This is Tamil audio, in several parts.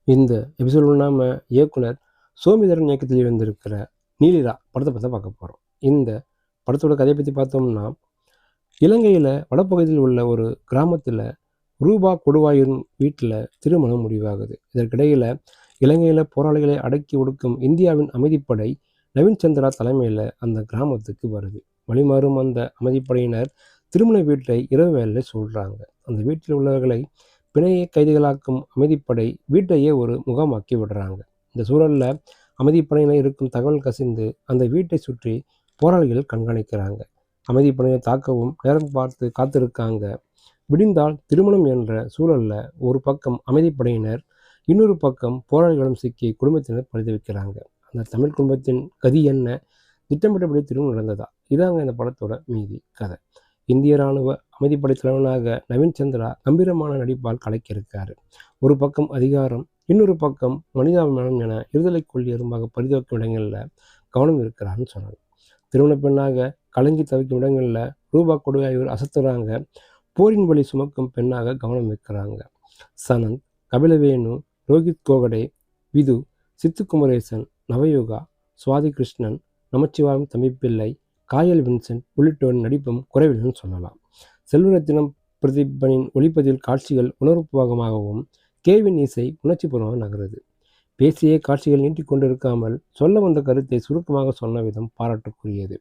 இந்த எபிசோடு நாம இயக்குனர் சோமிதரன் இயக்கத்தில் வந்திருக்கிற நீலிரா படத்தை பற்றி பார்க்க போகிறோம். இந்த படத்தோட கதையை பற்றி பார்த்தோம்னா, இலங்கையில் வடப்பகுதியில் உள்ள ஒரு கிராமத்தில் ரூபா கொடுவாயின் வீட்டில் திருமணம் முடிவாகுது. இதற்கிடையில் இலங்கையில் போராளிகளை அடக்கி ஒடுக்கும் இந்தியாவின் அமைதிப்படை நவீன் சந்திரா தலைமையில் அந்த கிராமத்துக்கு வருது. வழிமாறும் அந்த அமைதிப்படையினர் திருமண வீட்டை இரவு வேலையில் சொல்கிறாங்க. அந்த வீட்டில் உள்ளவர்களை பிணைய கைதிகளாக்கும் அமைதிப்படை வீட்டையே ஒரு முகாமாக்கி விடுறாங்க. இந்த சூழலில் அமைதிப்படையினர் இருக்கும் தகவல் கசிந்து அந்த வீட்டை சுற்றி போராளிகள் கண்காணிக்கிறாங்க. அமைதிப்படையை தாக்கவும் நேரம் பார்த்து காத்திருக்காங்க. விடிந்தால் திருமணம் என்ற சூழலில் ஒரு பக்கம் அமைதிப்படையினர், இன்னொரு பக்கம் போராளிகளும் சிக்கி குடும்பத்தினர் பரிது வைக்கிறாங்க. அந்த தமிழ் குடும்பத்தின் கதி என்ன? திட்டமிட்டபடி திருமணம் நடந்ததா? இதாங்க இந்த படத்தோட மீதி கதை. இந்திய இராணுவ அமைதிப்படை தலைவனாக நவீன் சந்திரா கம்பீரமான நடிப்பால் கலக்கியிருக்காரு. ஒரு பக்கம் அதிகாரம், இன்னொரு பக்கம் மனிதாபிமானம் என இருதலை கொள்ளி எறும்பாக பரிதவிக்கும் இடங்களில் கவனம் இருக்கிறான்னு சொல்லலாம். திருமண பெண்ணாக கலங்கி தவிக்கும் இடங்களில் ரூபா கொடுவாயூர் அசத்துறாங்க. போரின் வழி சுமக்கும் பெண்ணாக கவனம் வைக்கிறாங்க. சனந்த், கபிலவேணு, ரோஹித் கோகடே, விது, சித்துக்குமரேசன், நவயோகா, சுவாதி கிருஷ்ணன், நமச்சிவாயம் தம்பிப்பிள்ளை, காயல் வின்சென்ட் உள்ளிட்டோரின் நடிப்பும் குறைவில்லைன்னு சொல்லலாம். செல்வரத்தினம் பிரதீபனின் ஒளிப்பதில் காட்சிகள் உணர்வுபூர்வமாகவும், கேவின் இசை உணர்ச்சிபூர்வமாக நகருது. பேசிய காட்சிகள் நீட்டிக் கொண்டிருக்காமல் சொல்ல வந்த கருத்தை சுருக்கமாக சொன்ன விதம் பாராட்டுக்குரியது.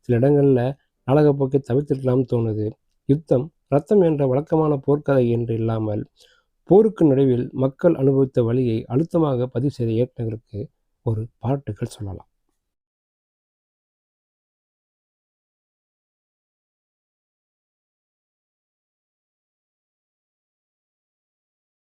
சில இடங்களில் நாடகப்போக்கை தவிர்த்திருக்கலாம் தோணுது. யுத்தம், ரத்தம் என்ற வழக்கமான போர்க்கதை என்று இல்லாமல் போருக்கு நடுவில் மக்கள் அனுபவித்த வழியை அழுத்தமாக பதிவு செய்த இயக்குனருக்கு ஒரு பாராட்டுகள் சொல்லலாம்.